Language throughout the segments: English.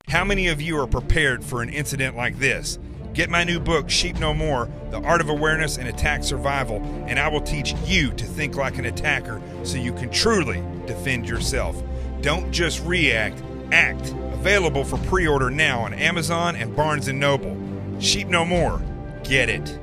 How many of you are prepared for an incident like this? Get my new book, Sheep No More, The Art of Awareness and Attack Survival, and I will teach you to think like an attacker so you can truly defend yourself. Don't just react, act. Available for pre-order now on Amazon and Barnes & Noble. Sheep No More. Get it.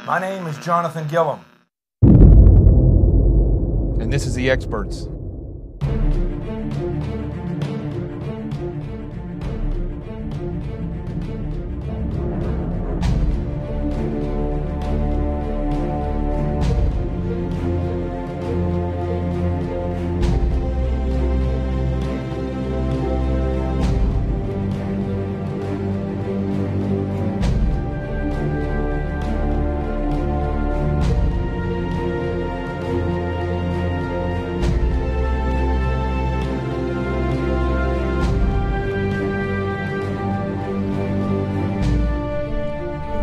My name is Jonathan Gillum. And this is The Experts.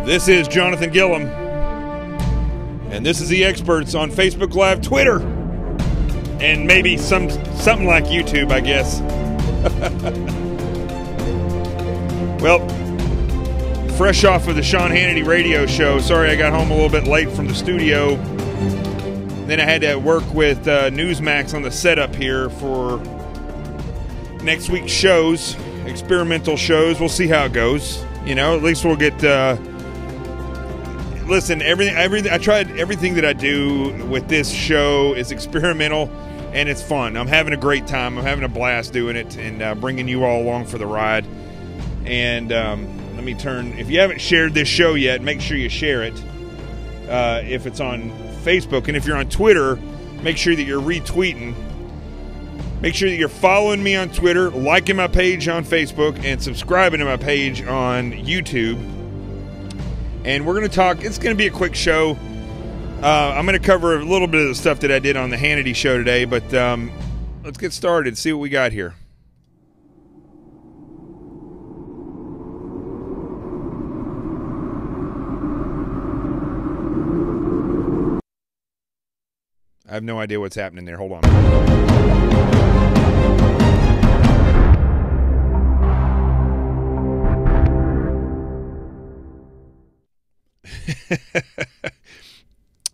This is Jonathan Gillum, and this is The Experts on Facebook Live, Twitter, and maybe something like YouTube, I guess. Well, fresh off of the Sean Hannity radio show. Sorry I got home a little bit late from the studio. Then I had to work with Newsmax on the setup here for next week's shows, experimental shows. We'll see how it goes. You know, at least we'll get... Listen, I tried everything that I do with this show is experimental, and it's fun. I'm having a great time. I'm having a blast doing it and bringing you all along for the ride. And let me turn. If you haven't shared this show yet, make sure you share it. If it's on Facebook, and if you're on Twitter, make sure that you're retweeting. Make sure that you're following me on Twitter, liking my page on Facebook, and subscribing to my page on YouTube. And we're going to talk, it's going to be a quick show. I'm going to cover a little bit of the stuff that I did on the Hannity show today, but let's get started, see what we got here. I have no idea what's happening there. Hold on.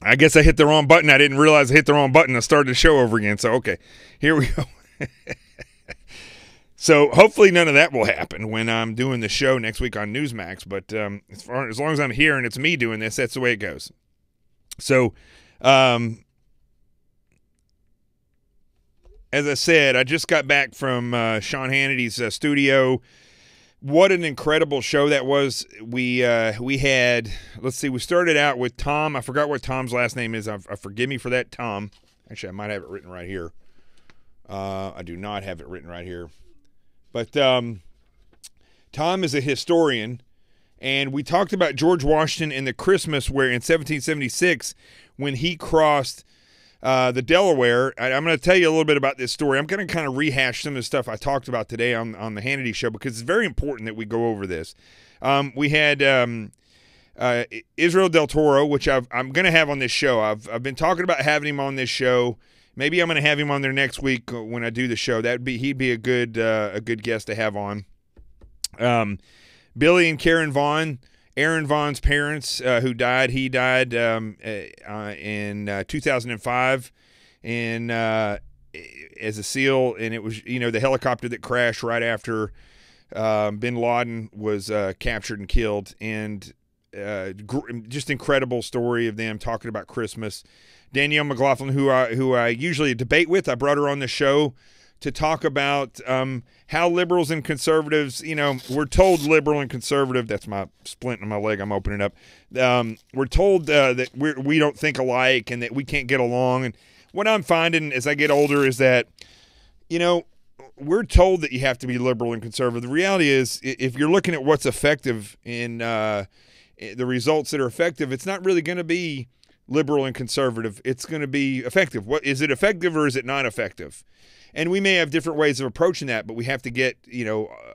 I guess I hit the wrong button. I didn't realize I hit the wrong button. I started the show over again. So, okay, here we go. So hopefully none of that will happen when I'm doing the show next week on Newsmax. But as long as I'm here and it's me doing this, that's the way it goes. So, as I said, I just got back from Sean Hannity's studio. What an incredible show that was. We had, let's see, we started out with Tom. I forgot what Tom's last name is. Forgive me for that, Tom. Actually, I might have it written right here. I do not have it written right here. But Tom is a historian, and we talked about George Washington and the Christmas where in 1776 when he crossed the Delaware. I'm going to tell you a little bit about this story. I'm going to kind of rehash some of the stuff I talked about today on the Hannity show because it's very important that we go over this. We had Israel Del Toro, which I'm going to have on this show. I've been talking about having him on this show. Maybe I'm going to have him on there next week when I do the show. He'd be a good guest to have on. Billy and Karen Vaughn, Aaron Vaughn's parents, who died. He died in 2005, and as a SEAL, and it was the helicopter that crashed right after Bin Laden was captured and killed, and just incredible story of them talking about Christmas. Danielle McLaughlin, who I usually debate with, I brought her on the show to talk about how liberals and conservatives, we're told liberal and conservative. That's my splint in my leg. I'm opening up. We're told that we don't think alike and that we can't get along. And what I'm finding as I get older is that, we're told that you have to be liberal and conservative. The reality is, if you're looking at what's effective in the results that are effective, it's not really going to be liberal and conservative. It's going to be effective. What is it, effective or is it not effective? And we may have different ways of approaching that, but we have to get,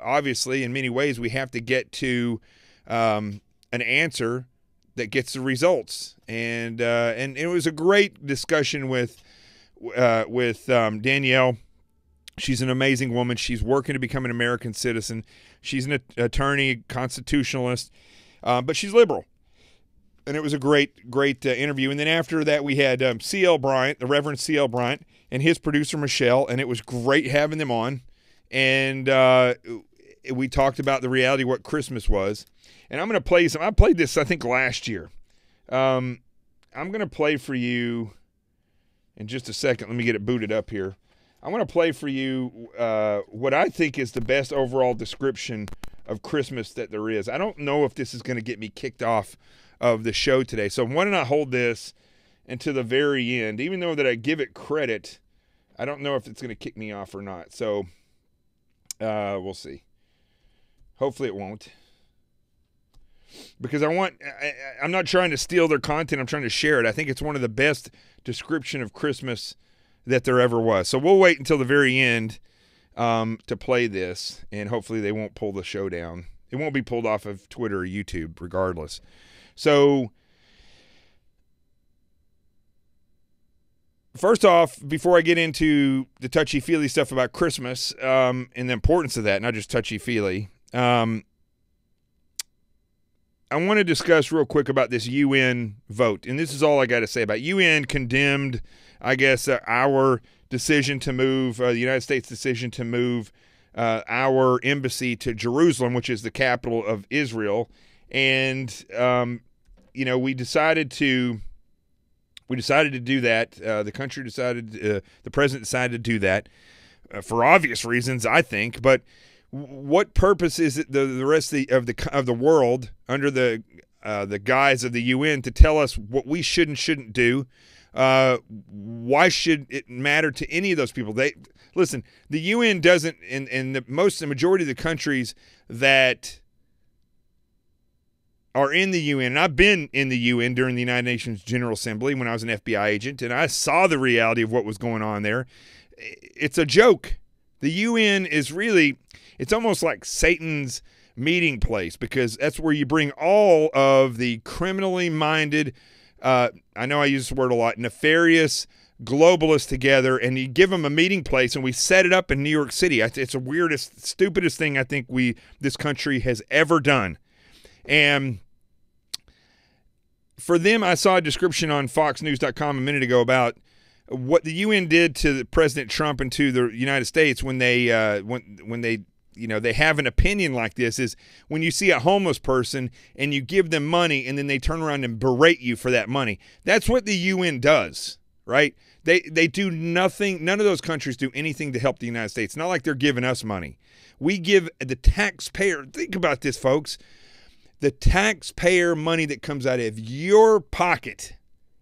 obviously in many ways we have to get to an answer that gets the results. And it was a great discussion with Danielle. She's an amazing woman. She's working to become an American citizen. She's an attorney, constitutionalist, but she's liberal. And it was a great interview. And then after that, we had C.L. Bryant, the Reverend C.L. Bryant, and his producer, Michelle. And it was great having them on. And we talked about the reality of what Christmas was. And I'm going to play some. I played this, I think, last year. I'm going to play for you in just a second. Let me get it booted up here. I want to play for you what I think is the best overall description of Christmas that there is. I don't know if this is going to get me kicked off of the show today. So why don't I hold this until the very end? Even though that I give it credit, I don't know if it's going to kick me off or not. So we'll see. Hopefully it won't. Because I'm not trying to steal their content. I'm trying to share it. I think it's one of the best description of Christmas that there ever was. So we'll wait until the very end to play this, and hopefully they won't pull the show down. It won't be pulled off of Twitter or YouTube regardless. So first off, before I get into the touchy-feely stuff about Christmas and the importance of that, not just touchy-feely, I want to discuss real quick about this UN vote. And this is all I got to say about it. UN condemned, I guess, our decision to move, the United States decision to move our embassy to Jerusalem, which is the capital of Israel. And, we decided to do that. The country decided, the president decided to do that for obvious reasons, I think. But what purpose is it the rest of the world under the guise of the UN to tell us what we should and shouldn't do? Why should it matter to any of those people? Listen, the UN doesn't, in the majority of the countries that are in the UN, and I've been in the UN during the United Nations General Assembly when I was an FBI agent, and I saw the reality of what was going on there. It's a joke. The UN is really, it's almost like Satan's meeting place, because that's where you bring all of the criminally minded, I know I use this word a lot, nefarious, globalists together, and you give them a meeting place, and we set it up in New York City. It's the weirdest, stupidest thing I think this country has ever done. And for them, I saw a description on foxnews.com a minute ago about what the UN did to President Trump and to the United States when they they have an opinion like this, is when you see a homeless person and you give them money and then they turn around and berate you for that money. That's what the UN does, right? They do nothing. None of those countries do anything to help the United States. It's not like they're giving us money. We give the taxpayer, think about this, folks, the taxpayer money that comes out of your pocket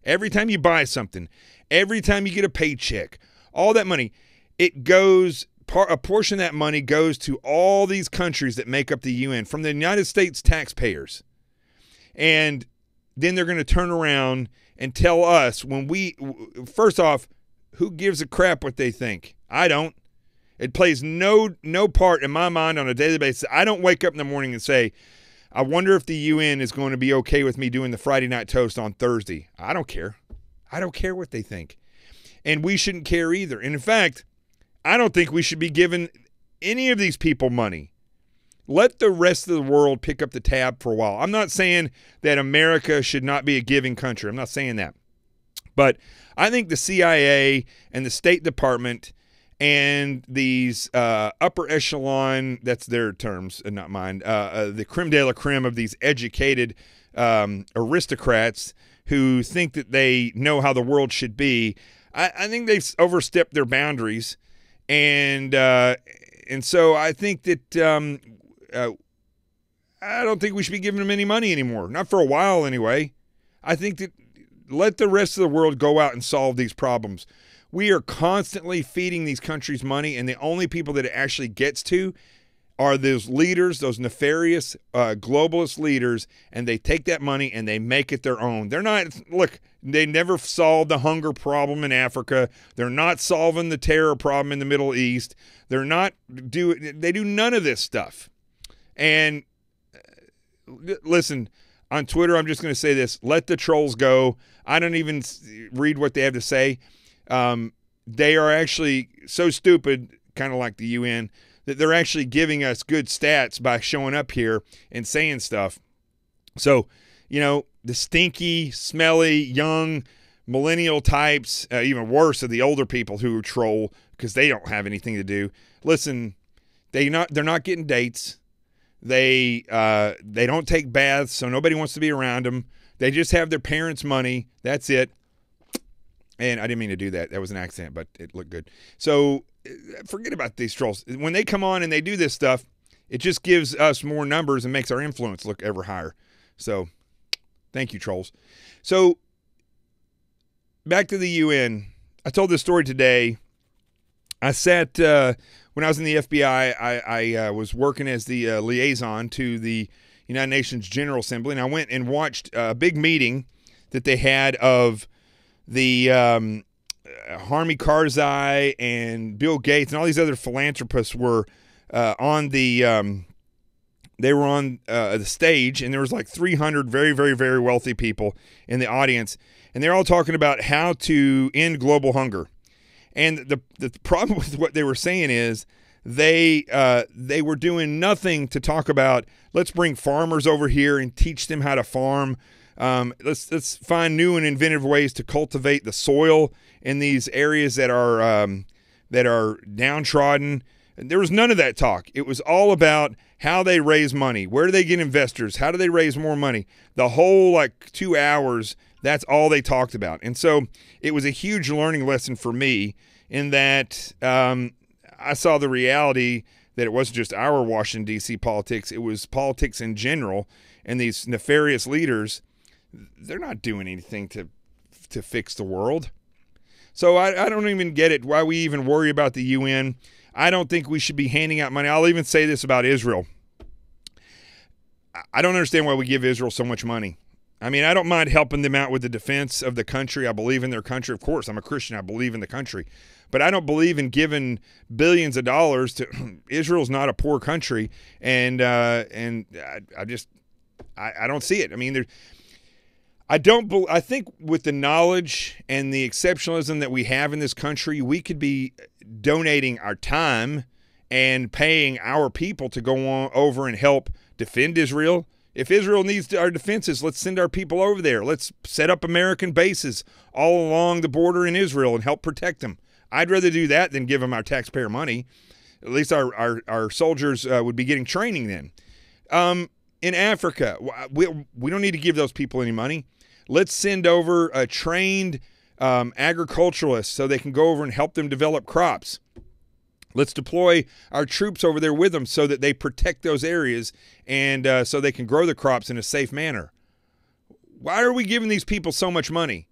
every time you buy something, every time you get a paycheck, all that money, it goes, a portion of that money goes to all these countries that make up the UN from the United States taxpayers. And then they're going to turn around and tell us first off, who gives a crap what they think? I don't. It plays no part in my mind on a daily basis. I don't wake up in the morning and say, I wonder if the UN is going to be okay with me doing the Friday night toast on Thursday. I don't care. I don't care what they think. And we shouldn't care either. And in fact, I don't think we should be giving any of these people money. Let the rest of the world pick up the tab for a while. I'm not saying that America should not be a giving country. I'm not saying that. But I think the CIA and the State Department and these upper echelon, that's their terms and not mine, the creme de la creme of these educated aristocrats who think that they know how the world should be, I think they've overstepped their boundaries. And so I think that I don't think we should be giving them any money anymore. Not for a while anyway. I think that let the rest of the world go out and solve these problems. We are constantly feeding these countries money, and the only people that it actually gets to are those leaders, those nefarious globalist leaders, and they take that money and they make it their own. They're not, look, they never solved the hunger problem in Africa. They're not solving the terror problem in the Middle East. They do none of this stuff. And listen, on Twitter, I'm just going to say this, let the trolls go. I don't even read what they have to say. They are actually so stupid, kind of like the UN, that they're actually giving us good stats by showing up here and saying stuff. So, the stinky, smelly, young millennial types, even worse are the older people who troll because they don't have anything to do. Listen, they're not getting dates. They don't take baths, so nobody wants to be around them. They just have their parents' money. That's it. And I didn't mean to do that. That was an accident, but it looked good. So forget about these trolls. When they come on and they do this stuff, it just gives us more numbers and makes our influence look ever higher. So thank you, trolls. So back to the UN. I told this story today. I sat, when I was in the FBI, I was working as the liaison to the United Nations General Assembly, and I went and watched a big meeting that they had of the Harmy Karzai and Bill Gates and all these other philanthropists were on the stage, and there was like 300 very, very, very wealthy people in the audience, and they're all talking about how to end global hunger. And the problem with what they were saying is they were doing nothing to talk about, let's bring farmers over here and teach them how to farm. Let's find new and inventive ways to cultivate the soil in these areas that are downtrodden. There was none of that talk. It was all about how they raise money. Where do they get investors? How do they raise more money? The whole 2 hours, that's all they talked about. And so it was a huge learning lesson for me in that I saw the reality that it wasn't just our Washington, D.C. politics. It was politics in general. And these nefarious leaders, they're not doing anything to fix the world. So I don't even get it, why we even worry about the UN. I don't think we should be handing out money. I'll even say this about Israel. I don't understand why we give Israel so much money. I mean, I don't mind helping them out with the defense of the country. I believe in their country. Of course, I'm a Christian. I believe in the country. But I don't believe in giving billions of dollars to Israel's not a poor country. And I don't see it. I mean, I think with the knowledge and the exceptionalism that we have in this country, we could be donating our time and paying our people to go on over and help defend Israel. If Israel needs our defenses, let's send our people over there. Let's set up American bases all along the border in Israel and help protect them. I'd rather do that than give them our taxpayer money. At least our soldiers would be getting training then. In Africa, we don't need to give those people any money. Let's send over a trained agriculturalists so they can go over and help them develop crops. Let's deploy our troops over there with them so that they protect those areas and so they can grow the crops in a safe manner. Why are we giving these people so much money?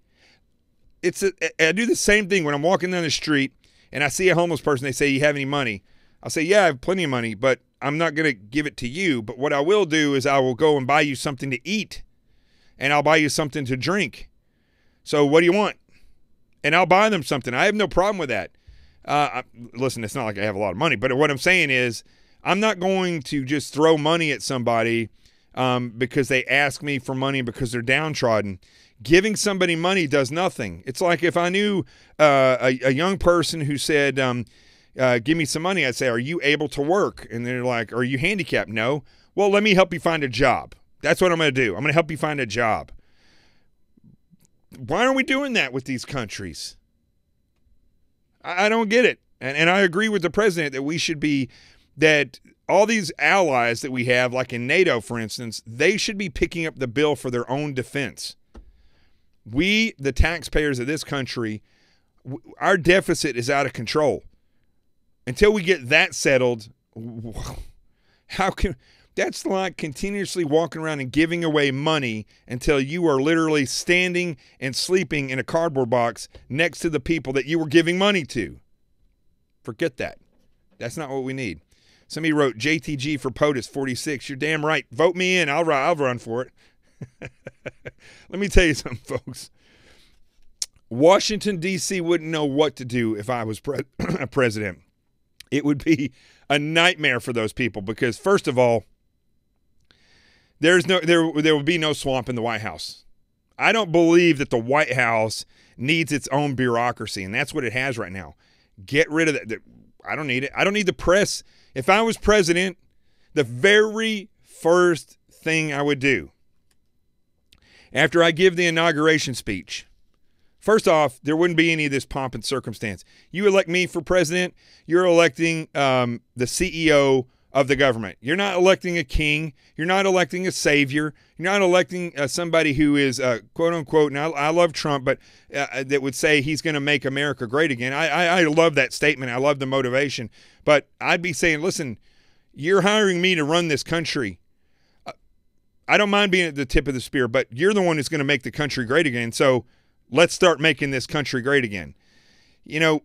I do the same thing when I'm walking down the street and I see a homeless person. They say, "You have any money?" I'll say, "Yeah, I have plenty of money, but I'm not going to give it to you. But what I will do is I will go and buy you something to eat, and I'll buy you something to drink. So what do you want?" And I'll buy them something. I have no problem with that. Listen, it's not like I have a lot of money, but what I'm saying is I'm not going to just throw money at somebody because they ask me for money because they're downtrodden. Giving somebody money does nothing. It's like if I knew a young person who said, give me some money, I'd say, "Are you able to work?" And they're like, "Are you handicapped?" "No." "Well, let me help you find a job." That's what I'm going to do. I'm going to help you find a job. Why aren't we doing that with these countries? I don't get it. And I agree with the president that we should be, that all these allies that we have, like in NATO, for instance, they should be picking up the bill for their own defense. We, the taxpayers of this country, our deficit is out of control. Until we get that settled, that's like continuously walking around and giving away money until you are literally standing and sleeping in a cardboard box next to the people that you were giving money to. Forget that. That's not what we need. Somebody wrote, "JTG for POTUS 46. You're damn right. Vote me in. I'll run for it." Let me tell you something, folks. Washington, D.C. wouldn't know what to do if I was president. It would be a nightmare for those people because, first of all, there will be no swamp in the White House. I don't believe that the White House needs its own bureaucracy, and that's what it has right now. Get rid of that. I don't need it. I don't need the press. If I was president, the very first thing I would do after I give the inauguration speech, first off, there wouldn't be any of this pomp and circumstance. You elect me for president, you're electing the CEO of the government. You're not electing a king. You're not electing a savior. You're not electing somebody who is, quote unquote, and I love Trump, but that would say he's going to make America great again. I love that statement. I love the motivation. But I'd be saying, listen, you're hiring me to run this country. I don't mind being at the tip of the spear, but you're the one who's going to make the country great again. So let's start making this country great again. You know,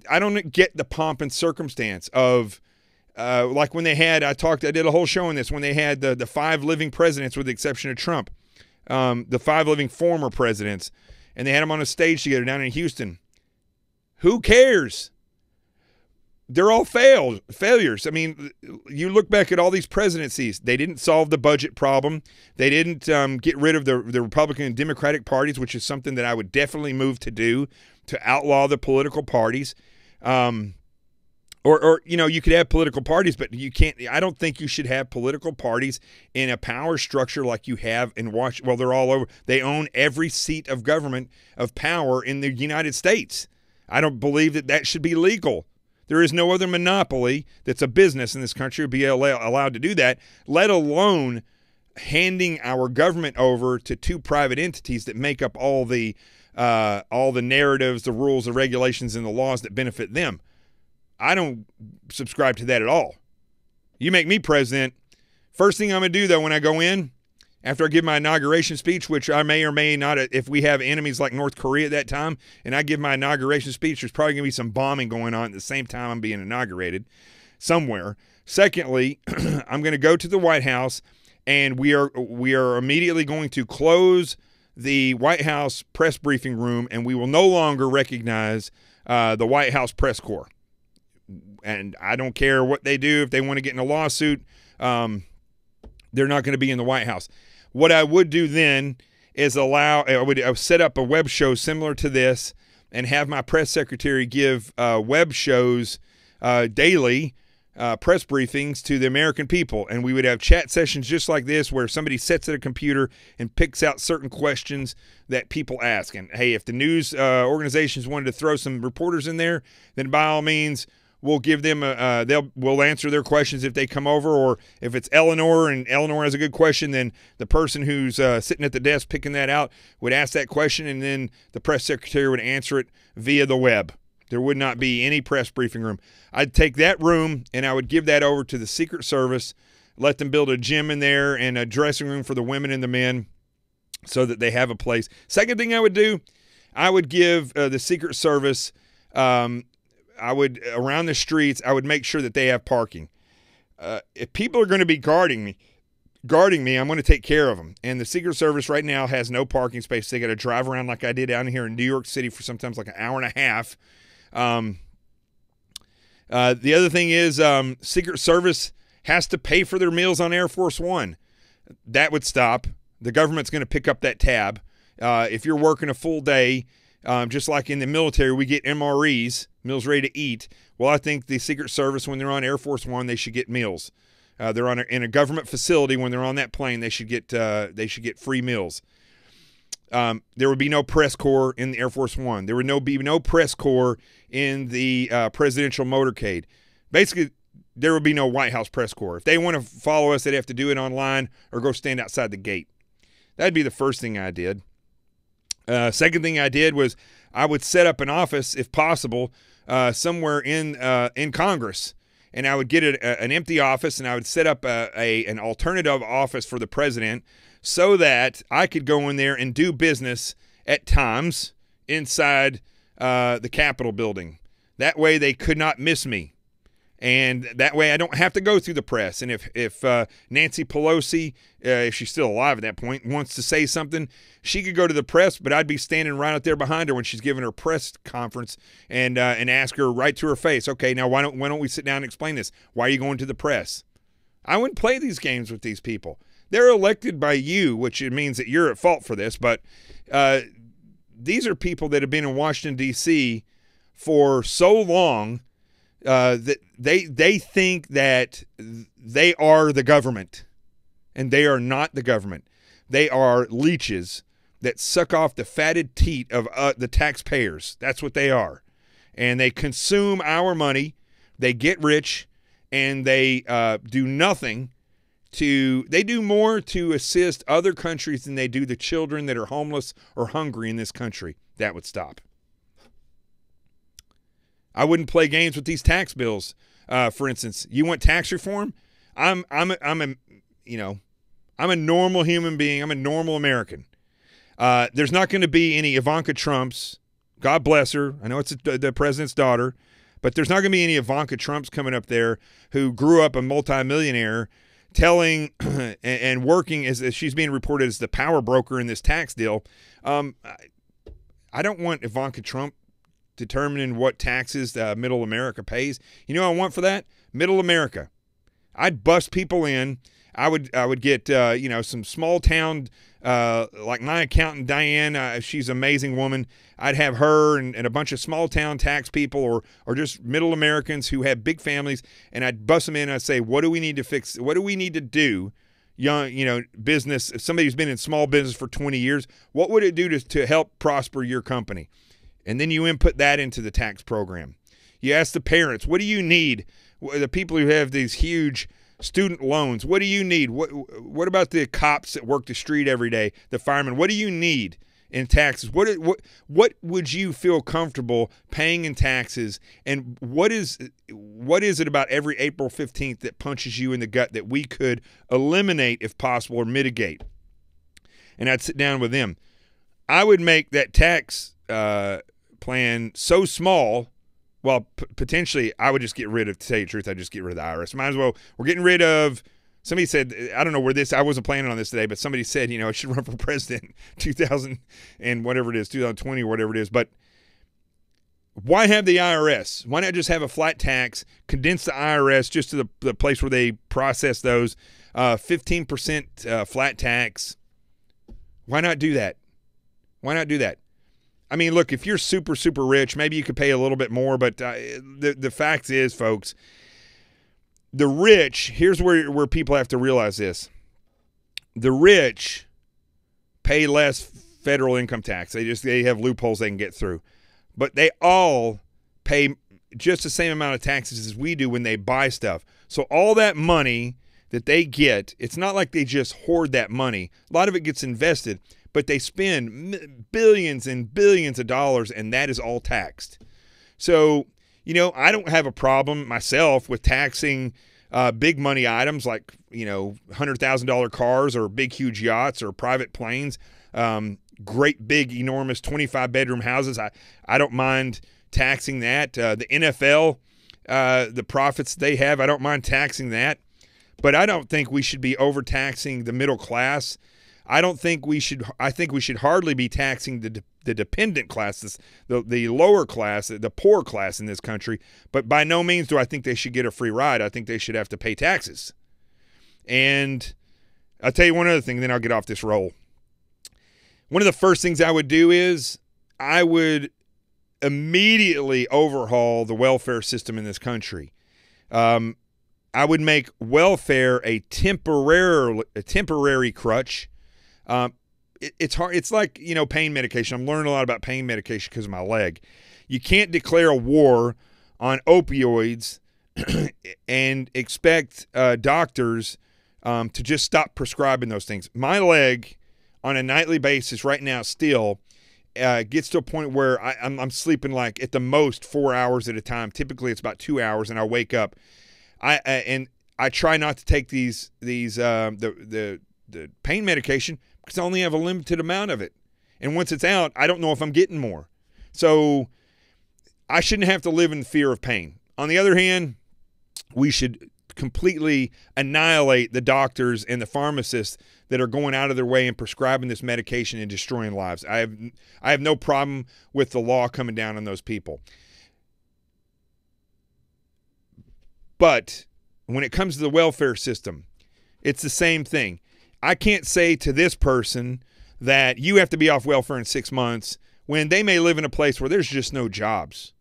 I don't get the pomp and circumstance of, like when they had, I did a whole show on this, when they had the 5 living presidents with the exception of Trump, the 5 living former presidents, and they had them on a stage together down in Houston. Who cares? They're all failures. I mean, you look back at all these presidencies, they didn't solve the budget problem. They didn't get rid of the Republican and Democratic parties, which is something that I would definitely move to do, to outlaw the political parties. Or you know, you could have political parties, but you can't. I don't think you should have political parties in a power structure like you have in Washington. Well, they're all over. They own every seat of government of power in the United States. I don't believe that should be legal. There is no other monopoly that's a business in this country would be allowed to do that, let alone handing our government over to 2 private entities that make up all the narratives, the rules, the regulations, and the laws that benefit them. I don't subscribe to that at all. You make me president, first thing I'm going to do, though, when I go in, after I give my inauguration speech, which I may or may not, if we have enemies like North Korea at that time, and I give my inauguration speech, there's probably going to be some bombing going on at the same time I'm being inaugurated somewhere. Secondly, I'm going to go to the White House, and we are immediately going to close the White House press briefing room, and we will no longer recognize the White House press corps. And I don't care what they do. If they want to get in a lawsuit, they're not going to be in the White House. What I would do then is I would set up a web show similar to this and have my press secretary give web shows daily, press briefings to the American people. And we would have chat sessions just like this where somebody sits at a computer and picks out certain questions that people ask. And, hey, if the news organizations wanted to throw some reporters in there, then by all means, we'll give them we'll answer their questions if they come over. Or if it's Eleanor and Eleanor has a good question, then the person who's sitting at the desk picking that out would ask that question, and then the press secretary would answer it via the web. There would not be any press briefing room. I'd take that room and I would give that over to the Secret Service, let them build a gym in there and a dressing room for the women and the men so that they have a place. Second thing I would do, I would give the Secret Service, around the streets, I would make sure that they have parking. If people are going to be guarding me, I'm going to take care of them. And the Secret Service right now has no parking space. They got to drive around like I did down here in New York City for sometimes like an hour and a half. The other thing is Secret Service has to pay for their meals on Air Force One. That would stop. The government's going to pick up that tab. If you're working a full day, just like in the military, we get MREs, meals ready to eat. Well, I think the Secret Service, when they're on Air Force One, they should get meals. They're in a government facility. When they're on that plane, they should get free meals. There would be no press corps in the Air Force One. There would be no press corps in the presidential motorcade. Basically, there would be no White House press corps. If they want to follow us, they'd have to do it online or go stand outside the gate. That'd be the first thing I did. Second thing I did was I would set up an office, if possible, somewhere in Congress. And I would get an empty office, and I would set up an alternative office for the president so that I could go in there and do business at times inside the Capitol building. That way they could not miss me. And that way I don't have to go through the press. And if Nancy Pelosi, if she's still alive at that point, wants to say something, she could go to the press, but I'd be standing right out there behind her when she's giving her press conference and ask her right to her face, okay, now why don't we sit down and explain this? Why are you going to the press? I wouldn't play these games with these people. They're elected by you, which means that you're at fault for this, but these are people that have been in Washington, D.C. for so long that they think that they are the government, and they are not the government. They are leeches that suck off the fatted teat of the taxpayers. That's what they are. And they consume our money, they get rich, and they do nothing they do more to assist other countries than they do the children that are homeless or hungry in this country. That would stop. I wouldn't play games with these tax bills. For instance, you want tax reform? I'm a normal human being. I'm a normal American. There's not going to be any Ivanka Trumps. God bless her. I know it's the president's daughter, but there's not going to be any Ivanka Trumps coming up there who grew up a multimillionaire telling and working as she's being reported as the power broker in this tax deal. I don't want Ivanka Trump determining what taxes middle America pays. You know what I want for that? Middle America. I'd bust people in. I would get some small town like my accountant Diane. She's an amazing woman. I'd have her and a bunch of small town tax people or just middle Americans who have big families, and I'd bust them in. And I'd say, what do we need to fix? What do we need to do? Business. If somebody who's been in small business for 20 years, what would it do to help prosper your company? And then you input that into the tax program. You ask the parents, what do you need? The people who have these huge student loans, what do you need? What about the cops that work the street every day, the firemen? What do you need in taxes? What would you feel comfortable paying in taxes? And what is it about every April 15th that punches you in the gut that we could eliminate if possible or mitigate? And I'd sit down with them. I would make that tax plan so small. Well, potentially, I would just get rid of, to tell you the truth, I'd just get rid of the IRS. Might as well, we're getting rid of, somebody said, I don't know where I wasn't planning on this today, but somebody said, I should run for president 2000 and whatever it is, 2020 or whatever it is. But why have the IRS? Why not just have a flat tax, condense the IRS just to the place where they process those, 15% flat tax. Why not do that? Why not do that? I mean, look, if you're super, super rich, maybe you could pay a little bit more, but the fact is, folks, the rich, here's where people have to realize this. The rich pay less federal income tax. They have loopholes they can get through. But they all pay just the same amount of taxes as we do when they buy stuff. So all that money that they get, it's not like they just hoard that money. A lot of it gets invested, but they spend billions and billions of dollars, and that is all taxed. So, I don't have a problem myself with taxing big money items like, $100,000 cars or big, huge yachts or private planes, great, big, enormous 25-bedroom houses. I don't mind taxing that. The NFL, the profits they have, I don't mind taxing that. But I don't think we should be overtaxing the middle class. I think we should hardly be taxing the dependent classes, the lower class, the poor class in this country. But by no means do I think they should get a free ride. I think they should have to pay taxes. And I'll tell you one other thing, then I'll get off this roll. One of the first things I would do is I would immediately overhaul the welfare system in this country. I would make welfare a temporary crutch. It's hard. It's like, pain medication. I'm learning a lot about pain medication because of my leg. You can't declare a war on opioids and expect doctors to just stop prescribing those things. My leg on a nightly basis right now still gets to a point where I'm sleeping like at the most 4 hours at a time. Typically it's about 2 hours, and I wake up. I try not to take the pain medication because I only have a limited amount of it. And once it's out, I don't know if I'm getting more. So I shouldn't have to live in fear of pain. On the other hand, we should completely annihilate the doctors and the pharmacists that are going out of their way and prescribing this medication and destroying lives. I have no problem with the law coming down on those people. But when it comes to the welfare system, it's the same thing. I can't say to this person that you have to be off welfare in 6 months when they may live in a place where there's just no jobs.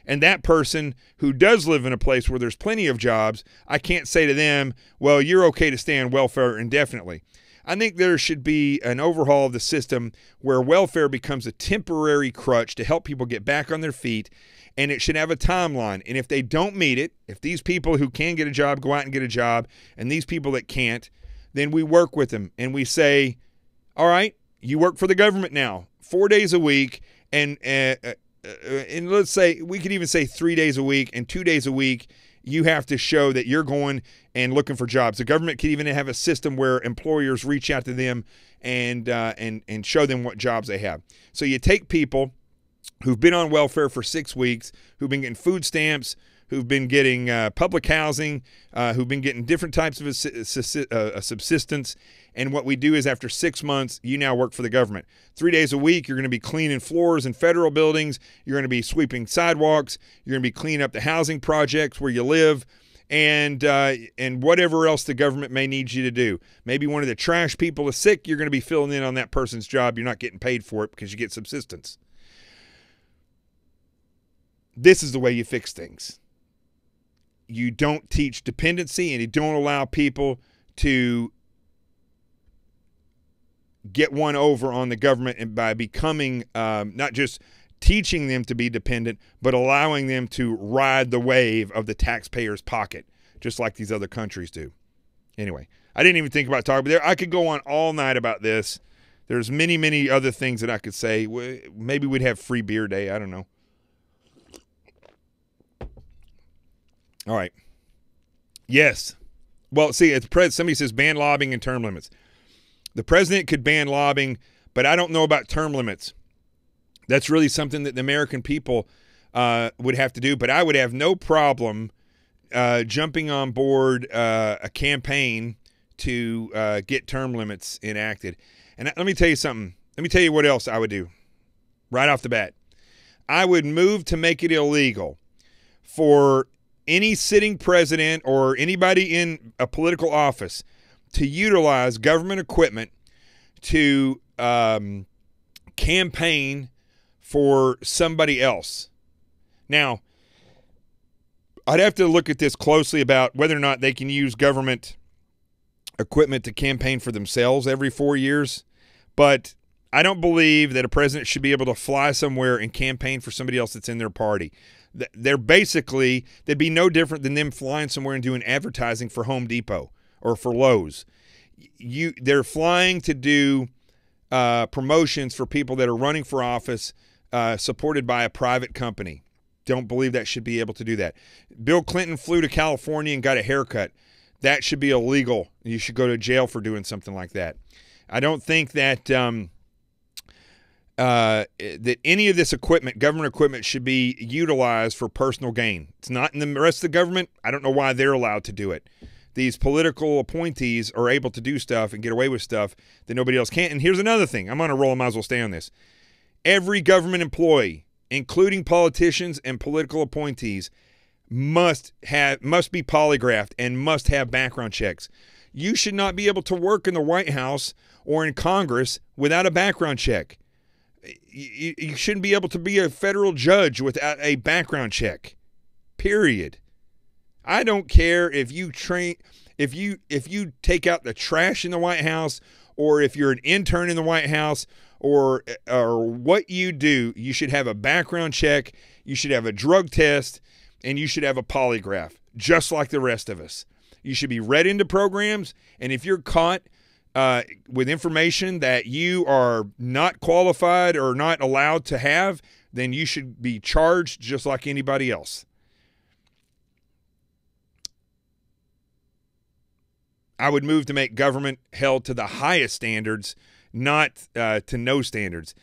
And that person who does live in a place where there's plenty of jobs, I can't say to them, well, you're okay to stay on welfare indefinitely. I think there should be an overhaul of the system where welfare becomes a temporary crutch to help people get back on their feet, and it should have a timeline. And if they don't meet it, if these people who can get a job go out and get a job, and these people that can't, then we work with them and we say, all right, you work for the government now 4 days a week, and let's say we could even say 3 days a week, and 2 days a week you have to show that you're going and looking for jobs. The government could even have a system where employers reach out to them and show them what jobs they have. So you take people who've been on welfare for 6 weeks, who've been getting food stamps, who've been getting public housing, who've been getting different types of subsistence. And what we do is after 6 months, you now work for the government. 3 days a week, you're going to be cleaning floors in federal buildings. You're going to be sweeping sidewalks. You're going to be cleaning up the housing projects where you live, and whatever else the government may need you to do. Maybe one of the trash people is sick. You're going to be filling in on that person's job. You're not getting paid for it because you get subsistence. This is the way you fix things. You don't teach dependency, and you don't allow people to get one over on the government, and by becoming not just teaching them to be dependent, but allowing them to ride the wave of the taxpayer's pocket, just like these other countries do. Anyway, I didn't even think about talking, but I could go on all night about this. There's many, many other things that I could say. Maybe we'd have free beer day. I don't know. All right. Yes. Well, see, somebody says ban lobbying and term limits. The president could ban lobbying, but I don't know about term limits. That's really something that the American people would have to do. But I would have no problem jumping on board a campaign to get term limits enacted. And let me tell you something. Let me tell you what else I would do right off the bat. I would move to make it illegal for any sitting president or anybody in a political office to utilize government equipment to campaign for somebody else. Now, I'd have to look at this closely about whether or not they can use government equipment to campaign for themselves every 4 years, but I don't believe that a president should be able to fly somewhere and campaign for somebody else that's in their party. They'd be no different than them flying somewhere and doing advertising for Home Depot or for Lowe's. They're flying to do promotions for people that are running for office supported by a private company. Don't believe that should be able to do that. Bill Clinton flew to California and got a haircut. That should be illegal. You should go to jail for doing something like that. I don't think that that any of this equipment, government equipment, should be utilized for personal gain. It's not in the rest of the government. I don't know why they're allowed to do it. These political appointees are able to do stuff and get away with stuff that nobody else can. And here's another thing. I'm on a roll. I might as well stay on this. Every government employee, including politicians and political appointees, must be polygraphed and must have background checks. You should not be able to work in the White House or in Congress without a background check. You shouldn't be able to be a federal judge without a background check. Period. I don't care if you take out the trash in the White House, or if you're an intern in the White House, or what you do. You should have a background check. You should have a drug test, and you should have a polygraph, just like the rest of us. You should be read into programs, and if you're caught with information that you are not qualified or not allowed to have, then you should be charged just like anybody else. I would move to make government held to the highest standards, not to no standards.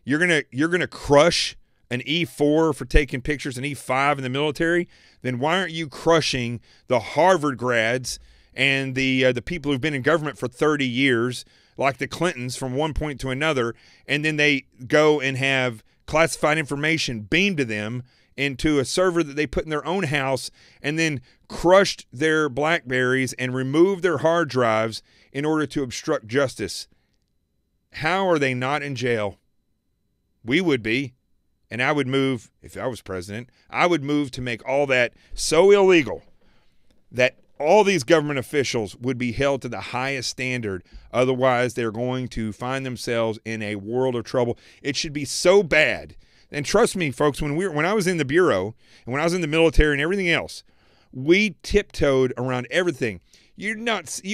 You're gonna crush an E4 for taking pictures, an E5 in the military. Then why aren't you crushing the Harvard grads and the people who've been in government for 30 years, like the Clintons, from one point to another, and then they go and have classified information beamed to them into a server that they put in their own house, and then crushed their BlackBerries and removed their hard drives in order to obstruct justice? How are they not in jail? We would be. And I would move, if I was president, I would move to make all that so illegal that all these government officials would be held to the highest standard. Otherwise, they're going to find themselves in a world of trouble. It should be so bad. And trust me, folks, when I was in the Bureau and when I was in the military and everything else, we tiptoed around everything. You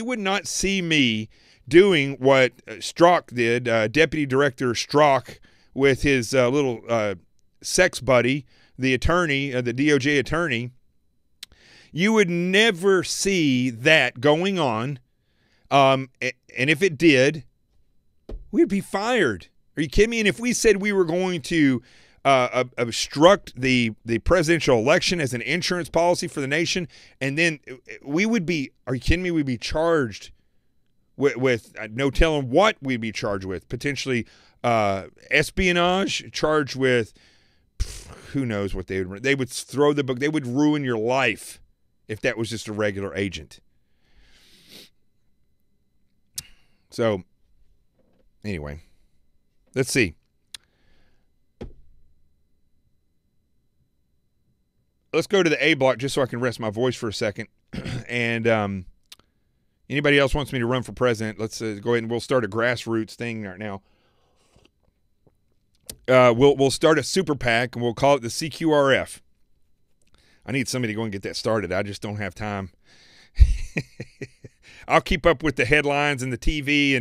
would not see me doing what Strzok did, Deputy Director Strzok, with his little sex buddy, the attorney, the DOJ attorney. You would never see that going on. And if it did, we'd be fired. Are you kidding me? And if we said we were going to obstruct the presidential election as an insurance policy for the nation, and then we would be, are you kidding me? We'd be charged with no telling what we'd be charged with. Potentially espionage, charged with who knows what they would throw the book. They would ruin your life if that was just a regular agent. So anyway, let's see. Let's go to the A block just so I can rest my voice for a second. And anybody else wants me to run for president, let's go ahead and we'll start a grassroots thing right now. We'll start a super PAC and we'll call it the CQRF. I need somebody to go and get that started. I just don't have time. I'll keep up with the headlines and the TV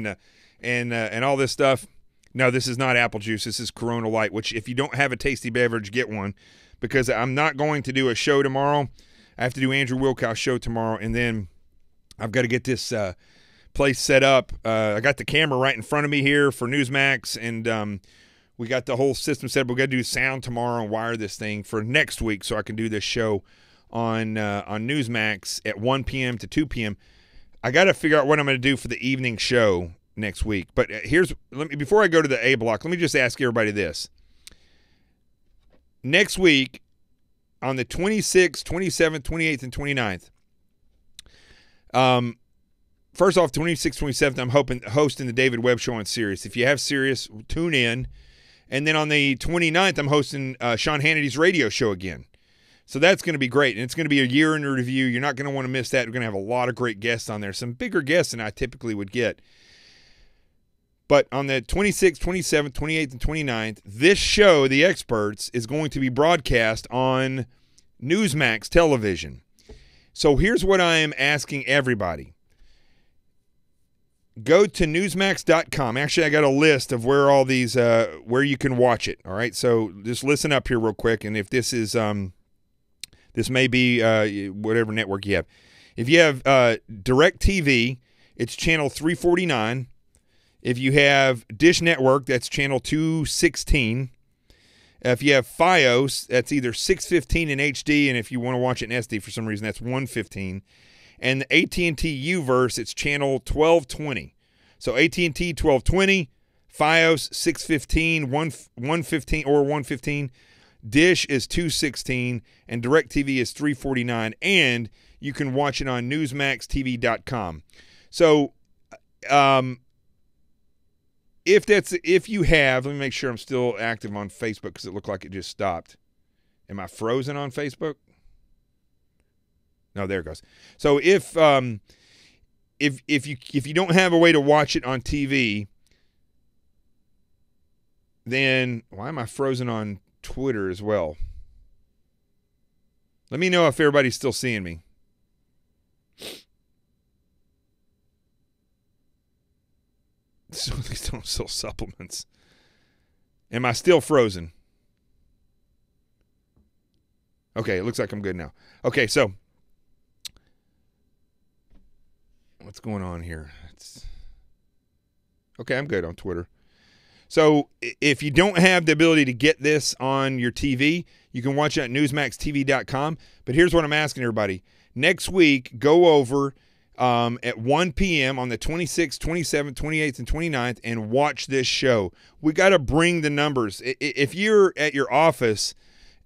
and all this stuff. No, this is not apple juice. This is Corona Light, which if you don't have a tasty beverage, get one, because I'm not going to do a show tomorrow. I have to do Andrew Wilcox's show tomorrow, and then I've got to get this place set up. I got the camera right in front of me here for Newsmax, and we got the whole system set up. We've got to do sound tomorrow and wire this thing for next week so I can do this show on Newsmax at 1 p.m. to 2 p.m. I got to figure out what I'm going to do for the evening show next week. But before I go to the A block, let me just ask everybody this. Next week, on the 26th, 27th, 28th, and 29th, first off, 26th, 27th, I'm hosting the David Webb Show on Sirius. If you have Sirius, tune in. And then on the 29th, I'm hosting Sean Hannity's radio show again. So that's going to be great. And it's going to be a year in review. You're not going to want to miss that. We're going to have a lot of great guests on there, some bigger guests than I typically would get. But on the 26th, 27th, 28th, and 29th, this show, The Experts, is going to be broadcast on Newsmax television. So here's what I am asking everybody. Go to newsmax.com. Actually, I got a list of where all these, where you can watch it. All right, so just listen up here real quick. And if this is, this may be whatever network you have. If you have DirecTV, it's channel 349. If you have Dish Network, that's channel 216. If you have Fios, that's either 615 in HD, and if you want to watch it in SD for some reason, that's 115. And the AT&T Uverse, it's channel 1220. So AT&T 1220, Fios 615, 115 or 115. Dish is 216, and DirecTV is 349, and you can watch it on newsmaxtv.com. So if you have, let me make sure I'm still active on Facebook because it looked like it just stopped. Am I frozen on Facebook? No, there it goes. So if you don't have a way to watch it on TV, then why am I frozen on Twitter as well? Let me know if everybody's still seeing me. So these don't sell supplements. Am I still frozen? Okay, it looks like I'm good now. Okay, so what's going on here? Okay, I'm good on Twitter. So if you don't have the ability to get this on your TV, you can watch it at newsmaxtv.com. But here's what I'm asking everybody. Next week, go over at 1 p.m. on the 26th, 27th, 28th, and 29th and watch this show. We got to bring the numbers. If you're at your office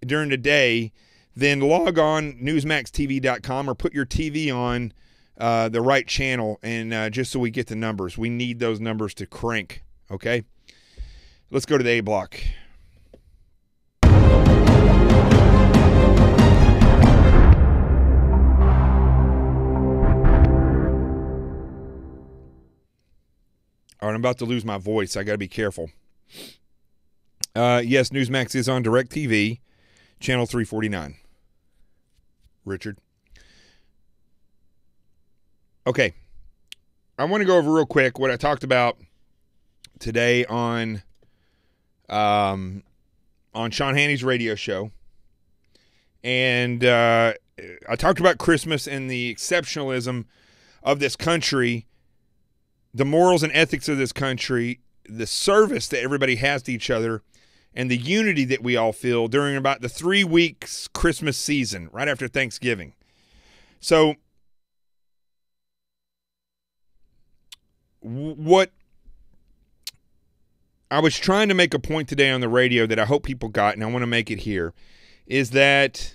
during the day, then log on newsmaxtv.com or put your TV on the right channel, and just so we get the numbers. We need those numbers to crank, okay? Let's go to the A block. All right, I'm about to lose my voice. I got to be careful. Yes, Newsmax is on DirecTV, channel 349. Richard. Okay. I want to go over real quick what I talked about today on Sean Hannity's radio show. And I talked about Christmas and the exceptionalism of this country, the morals and ethics of this country, the service that everybody has to each other, and the unity that we all feel during about the 3 weeks Christmas season, right after Thanksgiving. So what I was trying to make a point today on the radio that I hope people got, and I want to make it here, is that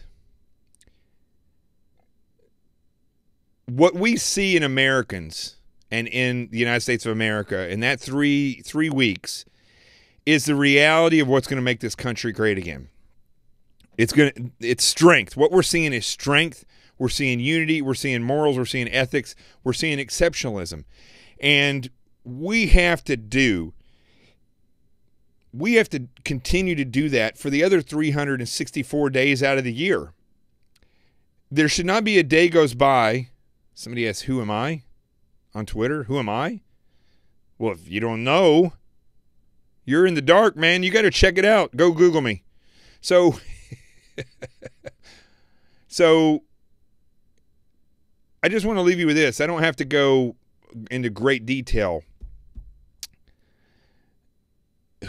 what we see in Americans and in the United States of America in that three weeks is the reality of what's going to make this country great again. It's strength. What we're seeing is strength. We're seeing unity. We're seeing morals. We're seeing ethics. We're seeing exceptionalism. And we have to continue to do that for the other 364 days out of the year. There should not be a day goes by. Somebody asks, who am I? On Twitter, who am I? Well, if you don't know, you're in the dark, man. You got to check it out. Go Google me. So, I just want to leave you with this. I don't have to go into great detail.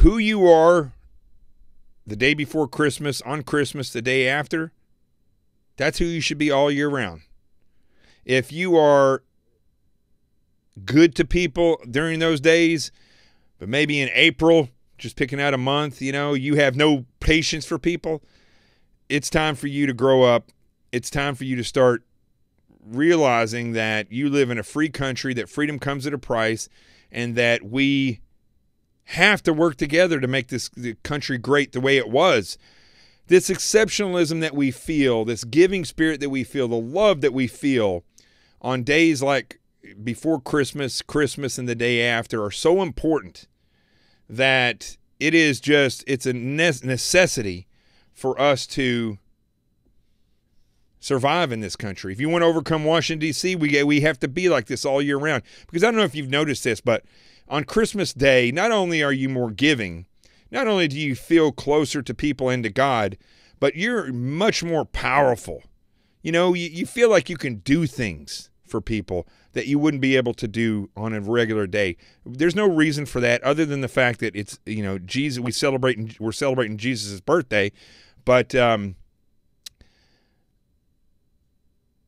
Who you are the day before Christmas, on Christmas, the day after, that's who you should be all year round. If you are good to people during those days, but maybe in April, just picking out a month, you have no patience for people, it's time for you to grow up. It's time for you to start realizing that you live in a free country, that freedom comes at a price, and that we have to work together to make this country great the way it was. This exceptionalism that we feel, this giving spirit that we feel, the love that we feel on days like before Christmas, Christmas, and the day after are so important that it's a necessity for us to survive in this country. If you want to overcome Washington, D.C., we have to be like this all year round. Because I don't know if you've noticed this, but on Christmas Day, not only are you more giving, not only do you feel closer to people and to God, but you're much more powerful. You know, you feel like you can do things for people that you wouldn't be able to do on a regular day. There's no reason for that other than the fact that it's, you know, Jesus. We're celebrating Jesus' birthday, but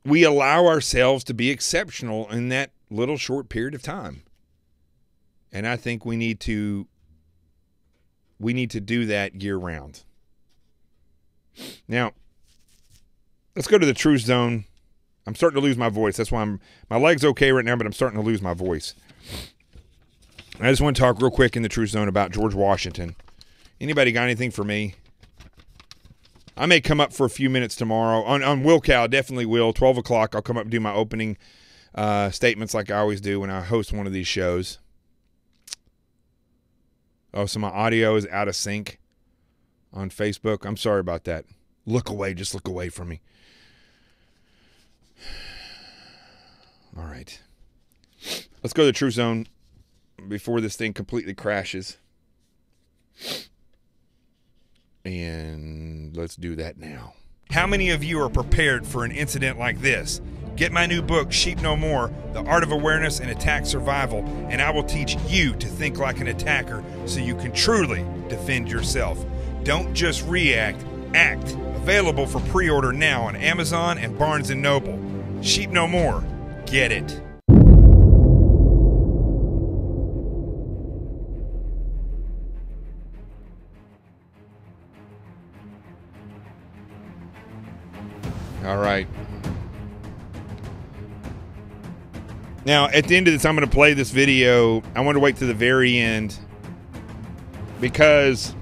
we allow ourselves to be exceptional in that little short period of time. And I think we need to do that year round. Now, let's go to the Truth Zone. I'm starting to lose my voice. That's why my leg's okay right now, but I'm starting to lose my voice. I just want to talk real quick in the Truth Zone about George Washington. Anybody got anything for me? I may come up for a few minutes tomorrow. On Will Cow, definitely will. 12 o'clock, I'll come up and do my opening statements like I always do when I host one of these shows. Oh, so my audio is out of sync on Facebook. I'm sorry about that. Look away. Just look away from me. All right. Let's go to the Truth Zone before this thing completely crashes. And let's do that now. How many of you are prepared for an incident like this? Get my new book, Sheep No More, The Art of Awareness and Attack Survival, and I will teach you to think like an attacker so you can truly defend yourself. Don't just react, act. Available for pre-order now on Amazon and Barnes & Noble. Sheep No More. Get it. All right. Now, at the end of this, I'm going to play this video. I want to wait to the very end because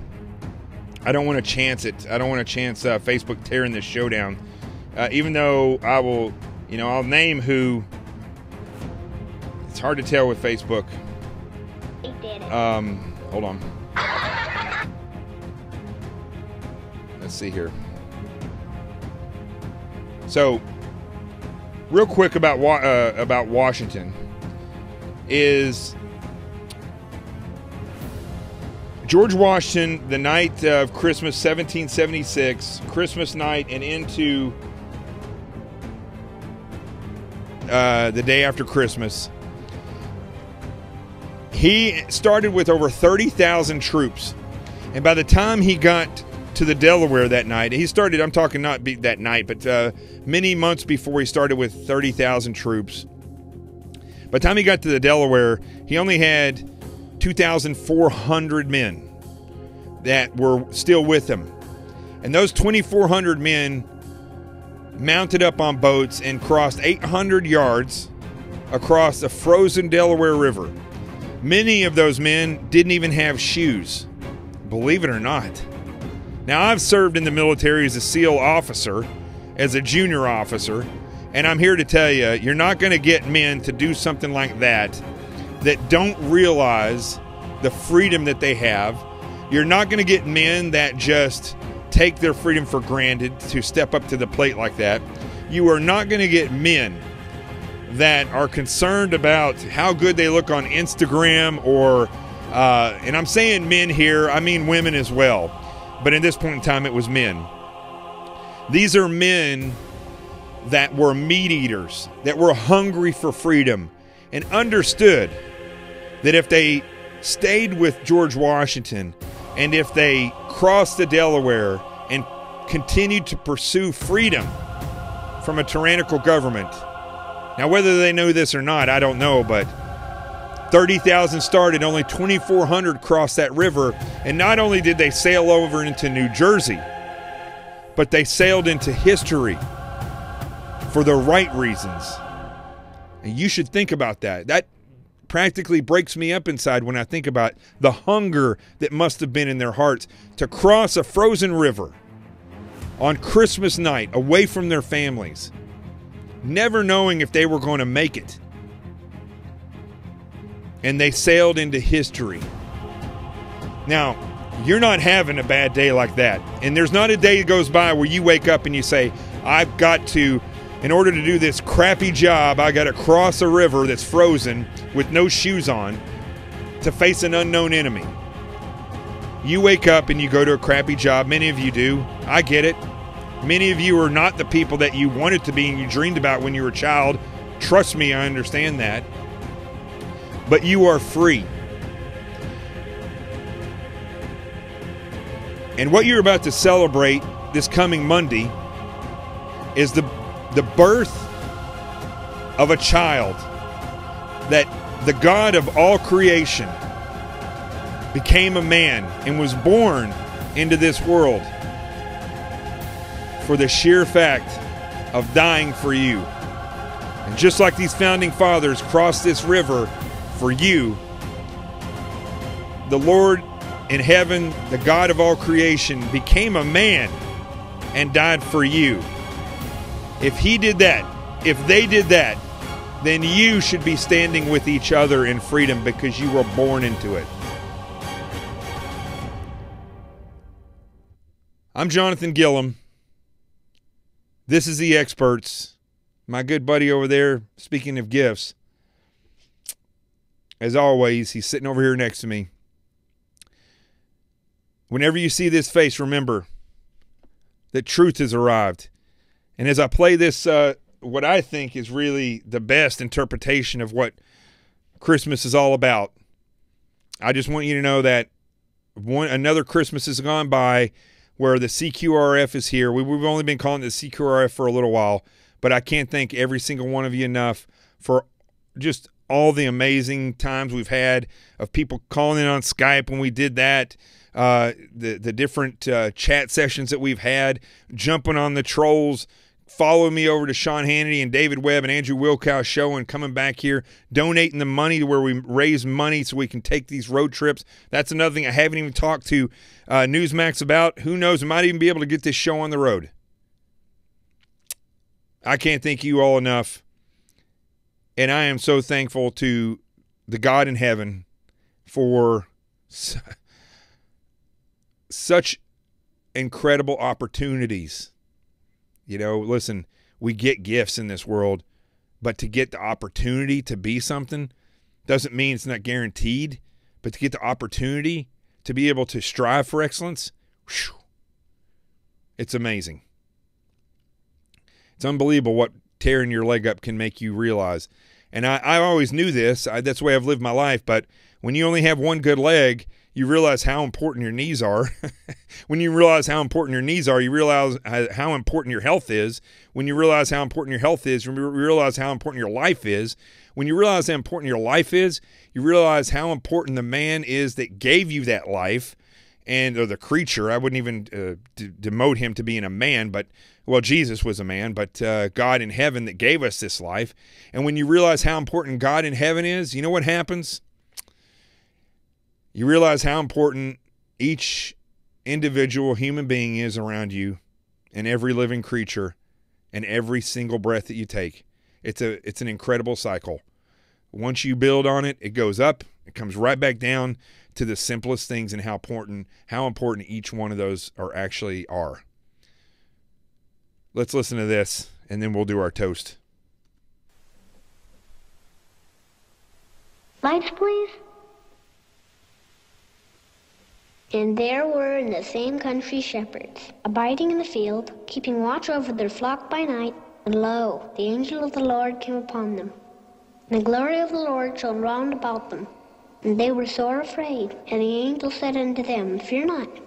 I don't want to chance it. I don't want to chance Facebook tearing this show down. Even though I will, you know, I'll name who. It's hard to tell with Facebook. Hold on. Let's see here. So, real quick about Washington is George Washington, the night of Christmas, 1776, Christmas night, and into the day after Christmas. He started with over 30,000 troops, and by the time he got to the Delaware that night, he started, I'm talking not that night, but many months before, he started with 30,000 troops. By the time he got to the Delaware, he only had 2,400 men that were still with him. And those 2,400 men mounted up on boats and crossed 800 yards across the frozen Delaware River. Many of those men didn't even have shoes, believe it or not. Now, I've served in the military as a SEAL officer, as a junior officer, and I'm here to tell you, you're not going to get men to do something like that don't realize the freedom that they have. You're not going to get men that just take their freedom for granted to step up to the plate like that. You are not going to get men that are concerned about how good they look on Instagram or, and I'm saying men here, I mean women as well. But at this point in time, it was men. These are men that were meat eaters, that were hungry for freedom, and understood that if they stayed with George Washington and if they crossed the Delaware and continued to pursue freedom from a tyrannical government. Now, whether they know this or not, I don't know, but 30,000 started, only 2,400 crossed that river, and not only did they sail over into New Jersey, but they sailed into history for the right reasons. And you should think about that. That practically breaks me up inside when I think about the hunger that must have been in their hearts to cross a frozen river on Christmas night away from their families, never knowing if they were going to make it. And they sailed into history. Now, you're not having a bad day like that. And there's not a day that goes by where you wake up and you say, I've got to, in order to do this crappy job, I got to cross a river that's frozen with no shoes on to face an unknown enemy. You wake up and you go to a crappy job. Many of you do. I get it. Many of you are not the people that you wanted to be and you dreamed about when you were a child. Trust me, I understand that. But you are free. And what you're about to celebrate this coming Monday is the birth of a child that the God of all creation became a man and was born into this world for the sheer fact of dying for you. And just like these founding fathers crossed this river for you, the Lord in heaven, the God of all creation, became a man and died for you. If he did that, if they did that, then you should be standing with each other in freedom because you were born into it. I'm Jonathan Gillum. This is The Experts. My good buddy over there, speaking of gifts, as always, he's sitting over here next to me. Whenever you see this face, remember that truth has arrived. And as I play this, what I think is really the best interpretation of what Christmas is all about, I just want you to know that another Christmas has gone by where the CQRF is here. We've only been calling it the CQRF for a little while, but I can't thank every single one of you enough for just all the amazing times we've had of people calling in on Skype when we did that, the different chat sessions that we've had, jumping on the trolls, following me over to Sean Hannity and David Webb and Andrew Wilkow's show and coming back here, donating the money to where we raise money so we can take these road trips. That's another thing I haven't even talked to Newsmax about. Who knows, we might even be able to get this show on the road. I can't thank you all enough. And I am so thankful to the God in heaven for such incredible opportunities. You know, listen, we get gifts in this world, but to get the opportunity to be something doesn't mean it's not guaranteed, but to get the opportunity to be able to strive for excellence, whew, it's amazing. It's unbelievable what tearing your leg up can make you realize. And I always knew this. That's the way I've lived my life. But when you only have one good leg, you realize how important your knees are. When you realize how important your knees are, you realize how important your health is. When you realize how important your health is, you realize how important your life is. When you realize how important your life is, you realize how important the man is that gave you that life, or the creature. I wouldn't even demote him to being a man, but, well, Jesus was a man, but God in heaven that gave us this life. And when you realize how important God in heaven is, you know what happens? You realize how important each individual human being is around you, and every living creature, and every single breath that you take. It's an incredible cycle. Once you build on it, it goes up, it comes right back down to the simplest things and how important each one of those actually are. Let's listen to this, and then we'll do our toast. Lights, please. And there were in the same country shepherds, abiding in the field, keeping watch over their flock by night. And lo, the angel of the Lord came upon them. And the glory of the Lord shone round about them. And they were sore afraid. And the angel said unto them, Fear not.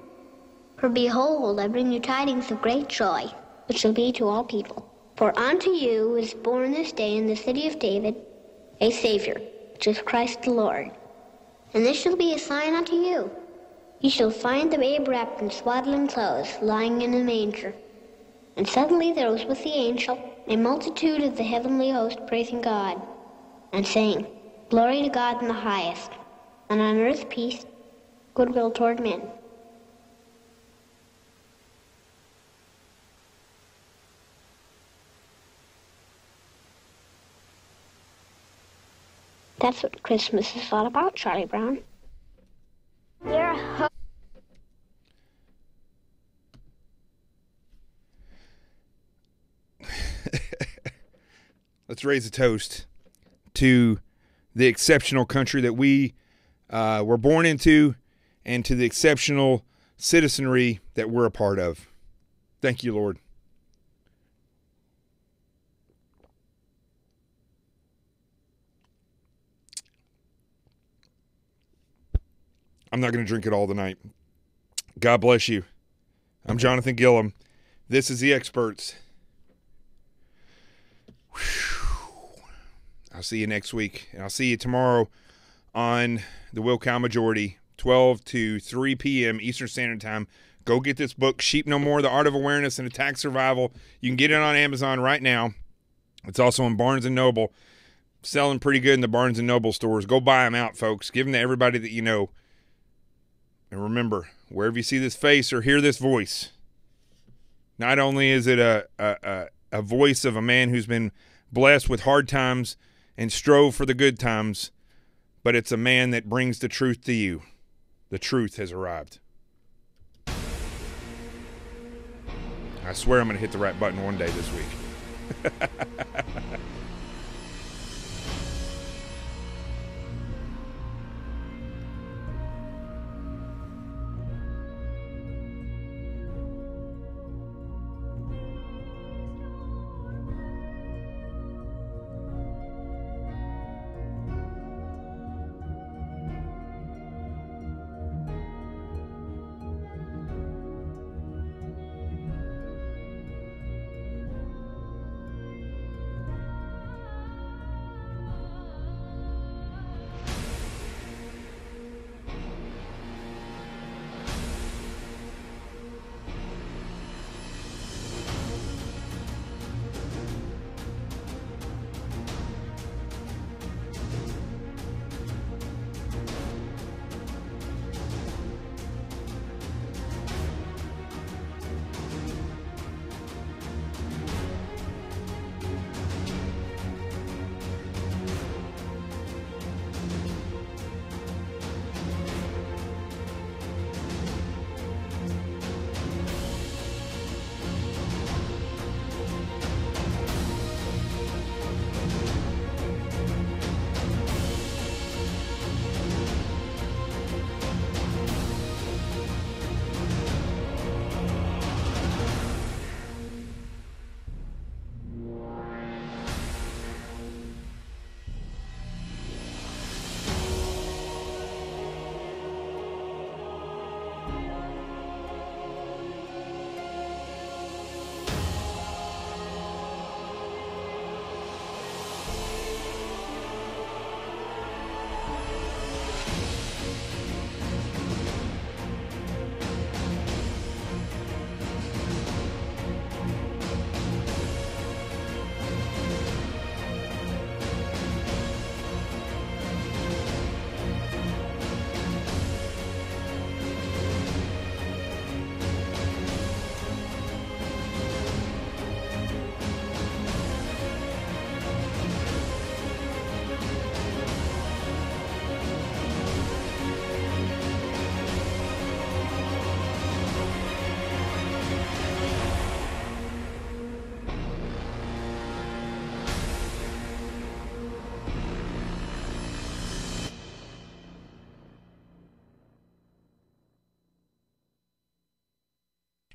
For behold, I bring you tidings of great joy, which shall be to all people. For unto you is born this day in the city of David a Savior, which is Christ the Lord. And this shall be a sign unto you. You shall find the babe wrapped in swaddling clothes, lying in a manger. And suddenly there was with the angel a multitude of the heavenly host praising God, and saying, Glory to God in the highest, and on earth peace, goodwill toward men. That's what Christmas is all about, Charlie Brown. You're a host. Let's raise a toast to the exceptional country that we were born into and to the exceptional citizenry that we're a part of. Thank you, Lord. I'm not going to drink it all tonight. God bless you. I'm Jonathan Gillum. This is The Experts. Whew. I'll see you next week. And I'll see you tomorrow on the Will Cow Majority, 12 to 3 p.m. Eastern Standard Time. Go get this book, Sheep No More, The Art of Awareness and Attack Survival. You can get it on Amazon right now. It's also on Barnes & Noble. Selling pretty good in the Barnes & Noble stores. Go buy them out, folks. Give them to everybody that you know. And remember, wherever you see this face or hear this voice, not only is it a voice of a man who's been blessed with hard times and strove for the good times, but it's a man that brings the truth to you. The truth has arrived. I swear I'm going to hit the right button one day this week.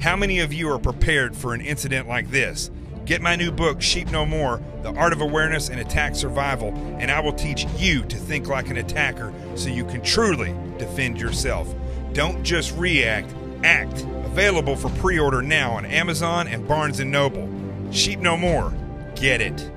How many of you are prepared for an incident like this? Get my new book, Sheep No More, The Art of Awareness and Attack Survival, and I will teach you to think like an attacker so you can truly defend yourself. Don't just react, act. Available for pre-order now on Amazon and Barnes & Noble. Sheep No More. Get it.